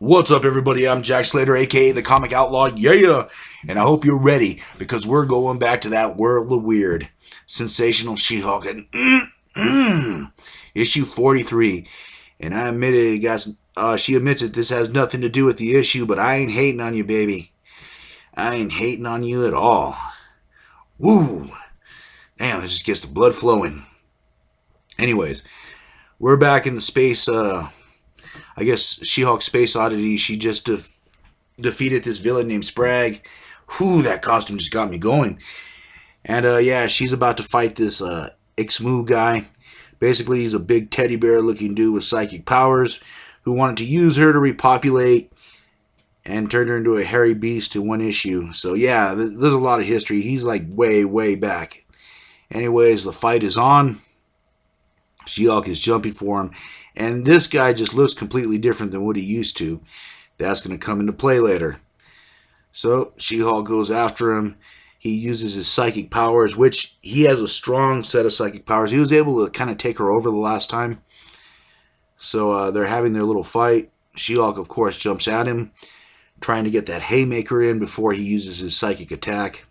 What's up, everybody? I'm Jack Slater, aka the Comic Outlaw, yeah! And I hope you're ready, because we're going back to that world of weird. Sensational She Hulk, and issue 43. And I admit it, guys, she admits it, this has nothing to do with the issue, but I ain't hating on you, baby. I ain't hating on you at all. Woo! Damn, it just gets the blood flowing. Anyways, we're back in the space, I guess She-Hulk Space Oddity. She just defeated this villain named Spragg. Whew, that costume just got me going. And yeah, she's about to fight this Ixmu guy. Basically, he's a big teddy bear looking dude with psychic powers who wanted to use her to repopulate and turn her into a hairy beast in one issue. So yeah, there's a lot of history. He's like way, way back. Anyways, the fight is on. She-Hulk is jumping for him. And this guy just looks completely different than what he used to. That's going to come into play later. So She-Hulk goes after him. He uses his psychic powers, which he has a strong set of psychic powers. He was able to kind of take her over the last time. So they're having their little fight. She-Hulk, of course, jumps at him, trying to get that haymaker in before he uses his psychic attack.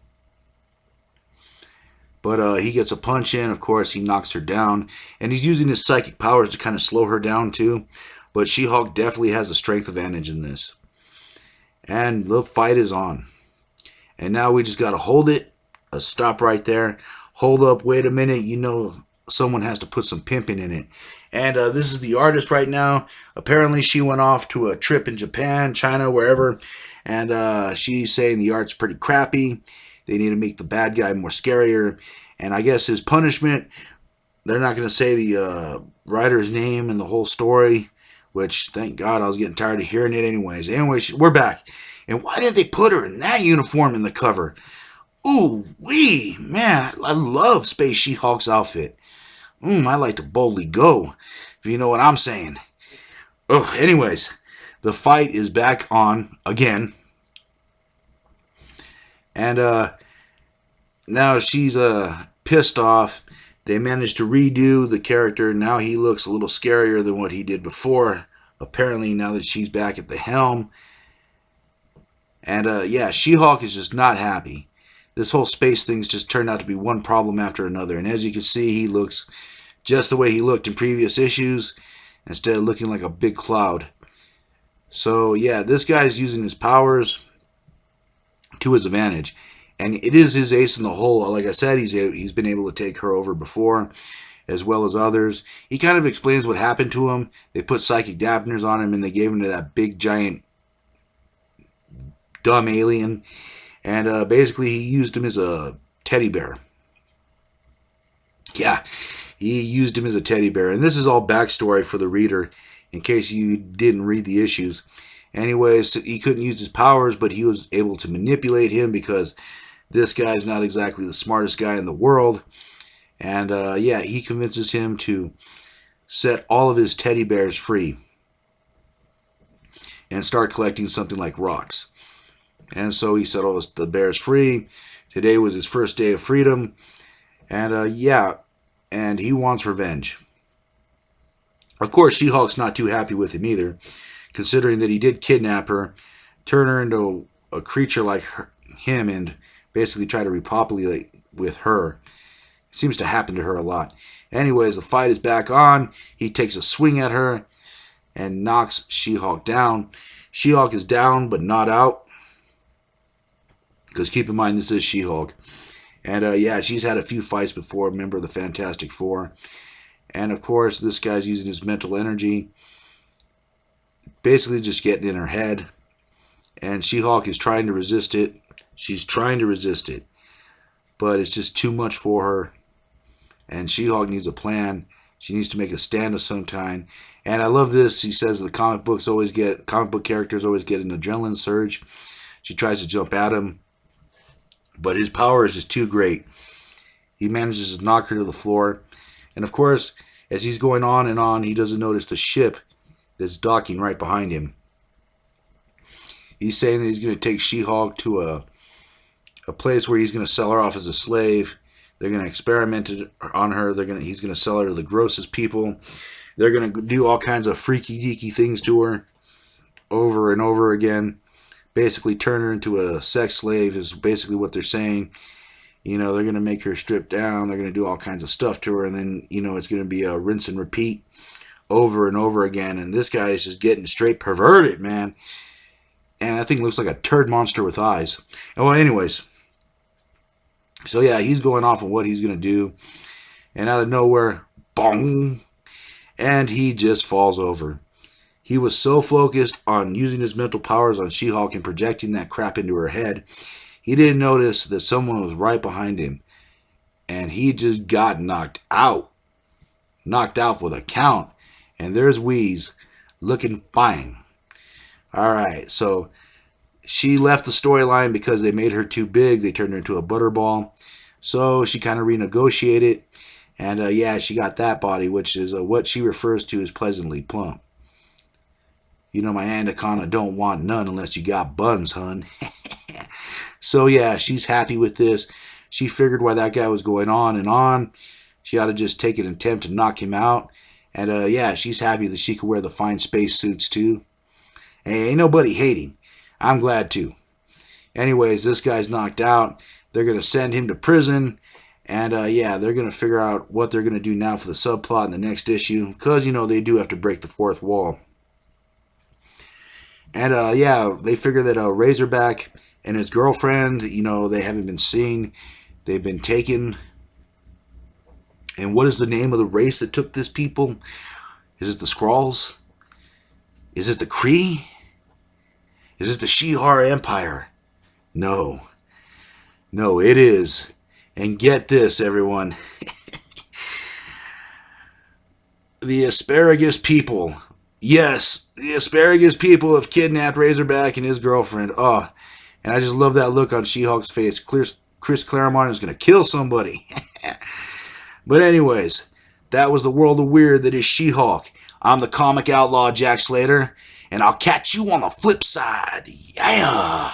But he gets a punch in. Of course, he knocks her down. And he's using his psychic powers to kind of slow her down, too. But She-Hulk definitely has a strength advantage in this. And the fight is on. And now we just got to hold it. Stop right there. Hold up. Wait a minute. You know, someone has to put some pimping in it. And this is the artist right now. Apparently, she went off to a trip in Japan, China, wherever. And she's saying the art's pretty crappy. They need to make the bad guy more scarier. And I guess his punishment, they're not going to say the writer's name and the whole story, which, thank God, I was getting tired of hearing it anyways. Anyways, we're back. And why didn't they put her in that uniform in the cover? Ooh, wee, man, I love Space She-Hulk's outfit. I like to boldly go, if you know what I'm saying. Oh, anyways, the fight is back on again. And now she's pissed off. They managed to redo the character. Now he looks a little scarier than what he did before. Apparently, now that she's back at the helm. And yeah, She-Hulk is just not happy. This whole space thing's just turned out to be one problem after another. And as you can see, he looks just the way he looked in previous issues, instead of looking like a big cloud. So yeah, this guy's using his powers to his advantage. And it is his ace in the hole. Like I said, he's been able to take her over before, as well as others. He kind of explains what happened to him. They put psychic dampeners on him, and they gave him to that big, giant, dumb alien. And basically, he used him as a teddy bear. Yeah, he used him as a teddy bear. And this is all backstory for the reader, in case you didn't read the issues. Anyways, he couldn't use his powers, but he was able to manipulate him because this guy's not exactly the smartest guy in the world. And yeah, he convinces him to set all of his teddy bears free and start collecting something like rocks. And so he set all the bears free. Today was his first day of freedom. And yeah, and he wants revenge. Of course, She-Hulk's not too happy with him either, considering that he did kidnap her, turn her into a creature like him, and basically try to repopulate with her. It seems to happen to her a lot. Anyways, the fight is back on. He takes a swing at her and knocks She-Hulk down. She-Hulk is down, but not out. Because keep in mind, this is She-Hulk. And yeah, she's had a few fights before, member of the Fantastic Four. And of course, this guy's using his mental energy, basically just getting in her head. And She-Hulk is trying to resist it. She's trying to resist it, but it's just too much for her. And She-Hulk needs a plan. She needs to make a stand of some kind. And I love this. He says the comic book characters always get an adrenaline surge. She tries to jump at him, but his power is just too great. He manages to knock her to the floor. And of course, as he's going on and on, he doesn't notice the ship that's docking right behind him. He's saying that he's going to take She-Hulk to a place where he's going to sell her off as a slave. They're going to experiment on her. He's going to sell her to the grossest people. They're going to do all kinds of freaky deaky things to her. over and over again. Basically turn her into a sex slave is basically what they're saying. They're going to make her strip down. They're going to do all kinds of stuff to her. And then, it's going to be a rinse and repeat over and over again. And this guy is just getting straight perverted, man. And that thing looks like a turd monster with eyes. Well, anyways. So, yeah, he's going off on what he's going to do. And out of nowhere, bong. And he just falls over. He was so focused on using his mental powers on She-Hulk and projecting that crap into her head, he didn't notice that someone was right behind him. And he just got knocked out. Knocked out with a count. And there's Wheeze looking fine. Alright, so she left the storyline because they made her too big. They turned her into a butterball. So she kind of renegotiated. And yeah, she got that body, which is what she refers to as pleasantly plump. My anaconda don't want none unless you got buns, hun. So yeah, she's happy with this. She figured why that guy was going on and on. She ought to just take an attempt to knock him out. And yeah, she's happy that she could wear the fine space suits too. Hey, ain't nobody hating. I'm glad too. Anyways, this guy's knocked out. They're going to send him to prison. And yeah, they're going to figure out what they're going to do now for the subplot in the next issue. Because, they do have to break the fourth wall. And yeah, they figure that Razorback and his girlfriend, they haven't been seen. They've been taken. And what is the name of the race that took this people? Is it the Skrulls? Is it the Kree? Is it the Shi'ar Empire? No. No, it is. And get this, everyone. The asparagus people. Yes, the asparagus people have kidnapped Razorback and his girlfriend. Oh, and I just love that look on She-Hulk's face. Chris Claremont is going to kill somebody. But anyways, that was the world of weird that is She-Hulk. I'm the comic outlaw Jack Slater, and I'll catch you on the flip side. Yeah!